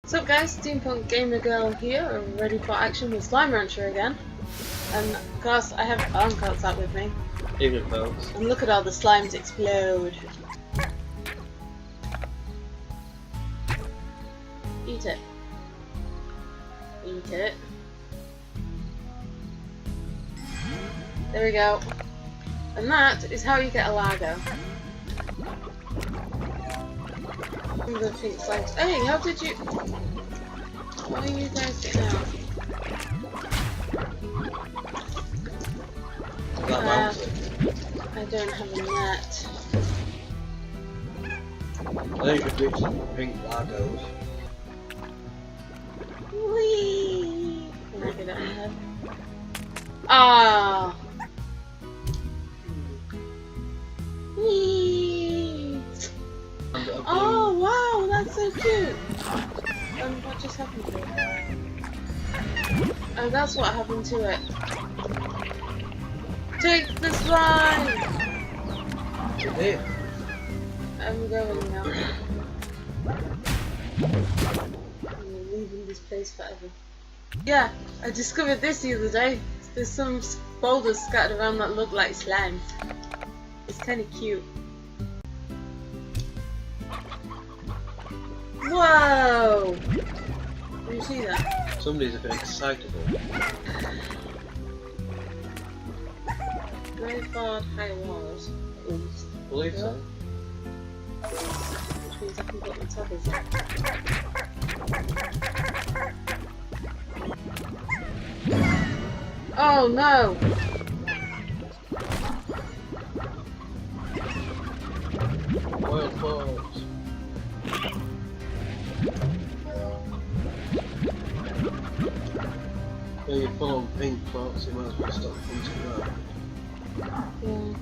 What's up guys, Steampunk Gamer Girl here, ready for action with Slime Rancher again. And of course I have arm coats out with me. Evening folks. And look at all the slimes explode. Eat it. Eat it. There we go. And that is how you get a Largo. The pink slimes. Hey, how did you... Why are you guys getting out? I don't have a net. I think you should do some pink Largos. Whee! Can I get it on my head? Ah! Whee! Oh wow, that's so cute! What just happened to it? Oh, that's what happened to it. Take the slime! You did. I'm going now. I'm leaving this place forever. Yeah, I discovered this the other day. There's some boulders scattered around that look like slime. It's kind of cute. Whoa! Did you see that? Somebody's a bit excitable. Very far high walls. I believe so. Which means I can put my toppers in. Oh no! Oil falls. Yeah, you're full on pink clothes, you might as well stop punching around. Yeah.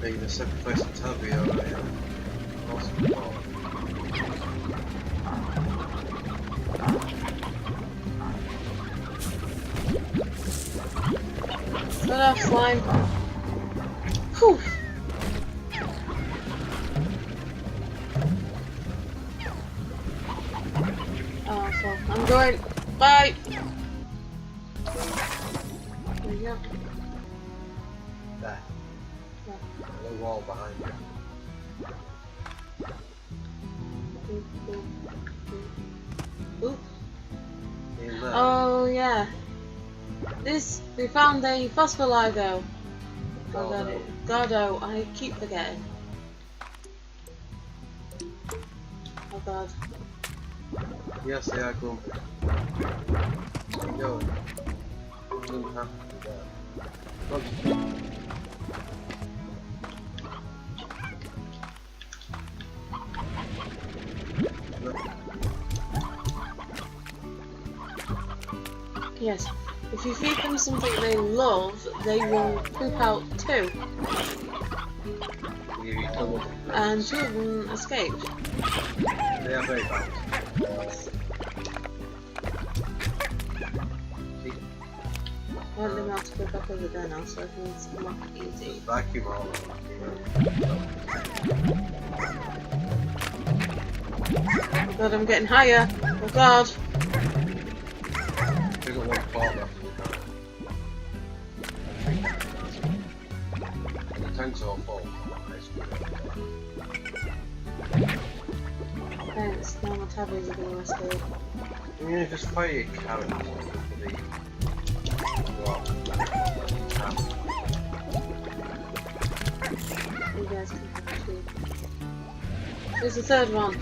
Being the sacrifice of Tabby, alright. Awesome ball. Let off slime. Whew. Oh, well, I'm going. Bye. There you go. There. Yeah. The wall behind you. Ooh. In there. Oh yeah. We found a Phosphor-Largo. Gordo. I keep forgetting. Oh god. Yes, they are grumpy. There you go. Doesn't have to be there. Look. Yes. If you feed them something they love, they will poop out too. And two of them escaped. They are very bad. I want them out to go back over there now, so everything's come up easy. Just vacuum all of Oh god, I'm getting higher. Oh god. We've got one part left. The tank's all full. Thanks, now my tabbies are going to escape. Yeah, just fire your carrots for the rock. You guys can have two. There's the third one.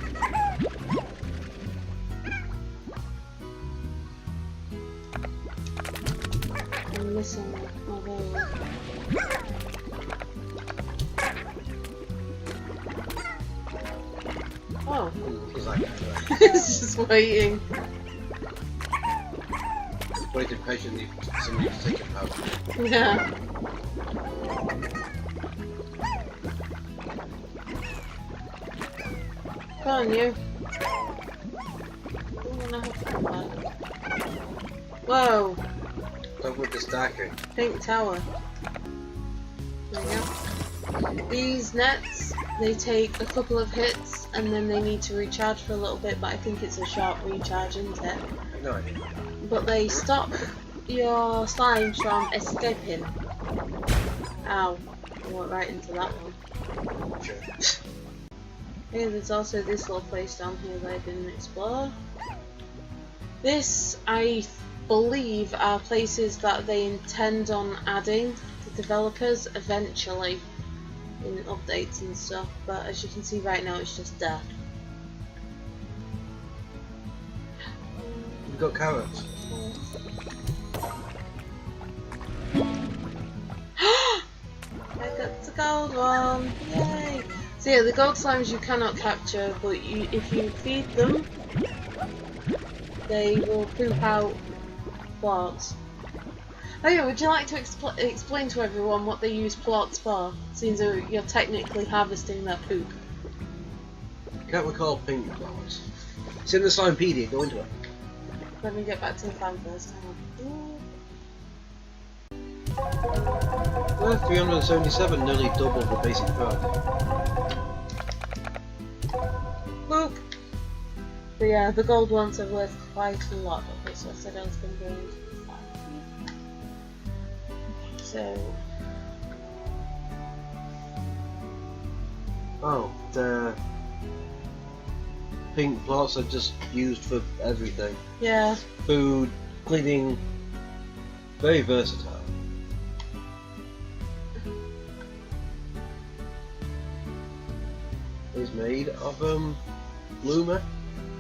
I'm missing my veil. Oh. It's just waiting. Waiting patiently for somebody to take it out. Yeah. Come on, you. I'm gonna have to come back. Whoa! Don't with the stacking. Pink tower. There we go. These nets they take a couple of hits and then they need to recharge for a little bit, but I think it's a short recharge, isn't it? No idea. But they stop your slimes from escaping. Ow, I went right into that one. Sure. Hey, there's also this little place down here that I didn't explore. This, I believe, are places that they intend on adding to developers eventually in updates and stuff, but as you can see right now it's just there. We've got carrots. I got the gold one! Yay! So yeah, the gold slimes you cannot capture, but if you feed them, they will poop out plants. Oh yeah, would you like to explain to everyone what they use plants for, since you're technically harvesting their poop? Can't recall pink plants. It's in the Slimepedia, go into it. Let me get back to the farm first. Hang on. Well, 377, nearly double the basic price. Boop! But yeah, the gold ones are worth quite a lot. Okay, so I said I was going to go into the farm. So... Oh, the pink plots are just used for everything. yeah. Food, cleaning, very versatile. It's made of bloomer.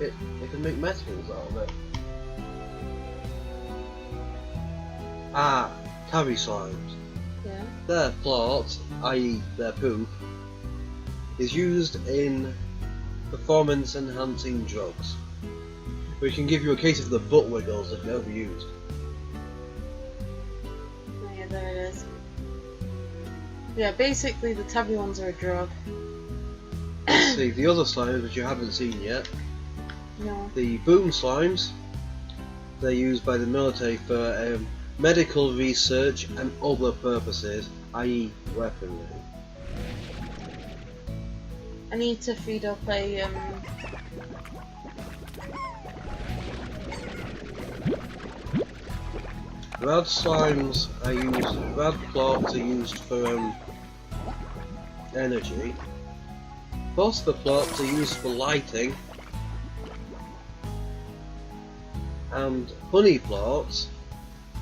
It can make metals out of it. Ah, tabby slimes. Yeah. Their plot, i.e. their poop, is used in performance enhancing drugs, which can give you a case of the butt wiggles if overused. Oh yeah, there it is. Yeah, basically the tabby ones are a drug. See, the other slimes which you haven't seen yet, No. the boom slimes, they're used by the military for medical research and other purposes, i.e. weaponry. I need to feed up a Rad slimes are used, rad plots are used for energy. Phosphor plots are used for lighting. And honey plots,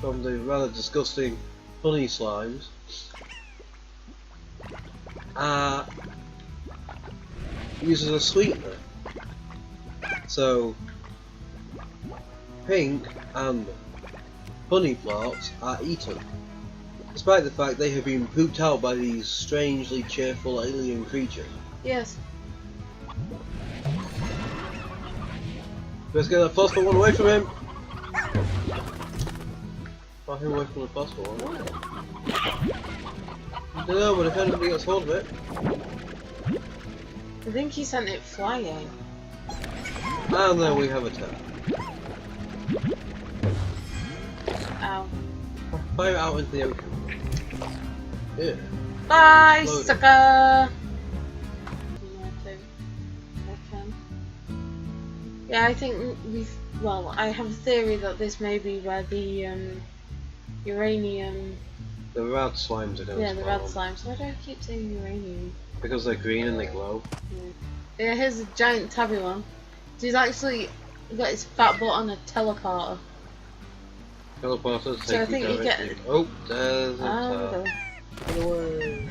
from the rather disgusting honey slimes, are used as a sweetener. So pink and honey plots are eaten, despite the fact they have been pooped out by these strangely cheerful alien creatures. yes. Let's get that phosphor one away from him! Far him away from the phosphor one. I don't know, but if anybody gets hold of it. I think he sent it flying. And there we have a tap. Ow. Fire it out into the ocean. Yeah. Bye, Load it. sucker! Yeah, I think well, I have a theory that this may be where the uranium... The rad slimes are going Yeah, to the red slimes. Why do I keep saying uranium? Because they're green and they glow. Yeah, here's a giant tabby one. He's actually got his fat butt on a teleporter. Teleporters So I take think you you get- directly. Oh, there's a Okay. tap. Away.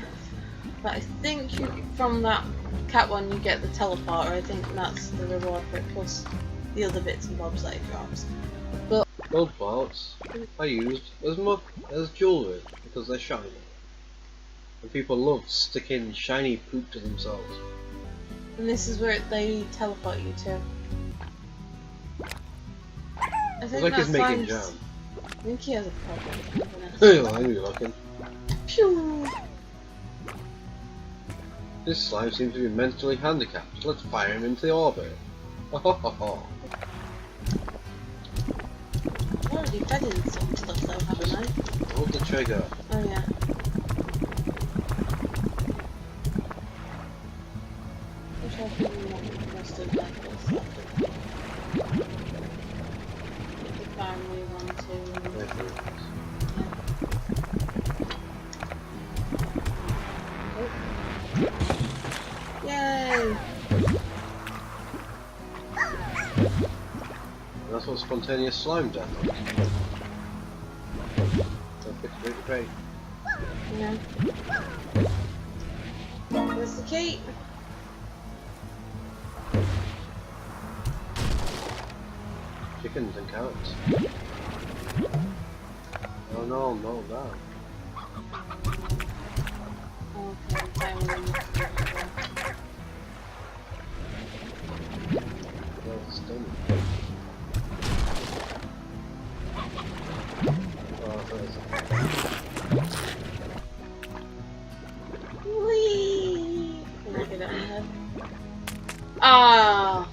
But I think from that cat one you get the teleporter. I think that's the reward for it, plus the other bits and bobs that it drops. Gold plots are used as jewellery because they're shiny. And people love sticking shiny poop to themselves. And this is where they teleport you to. I It's think like he's that making slime's- jam. I think he has a problem. Oh, I knew you looking. Pew! This slime seems to be mentally handicapped. Let's fire him into the orbit. Ho ho ho ho. I've already fed in some stuff though, haven't I? Hold the trigger. Oh yeah. Most of that was the family one too. Yay! That's what spontaneous slime does. Great. Yeah. Where's the key? Chickens and carrots. Oh no, no, that. Okay, time. Well, it's done. Oh, there's Whee! Can I get it on her? Ah!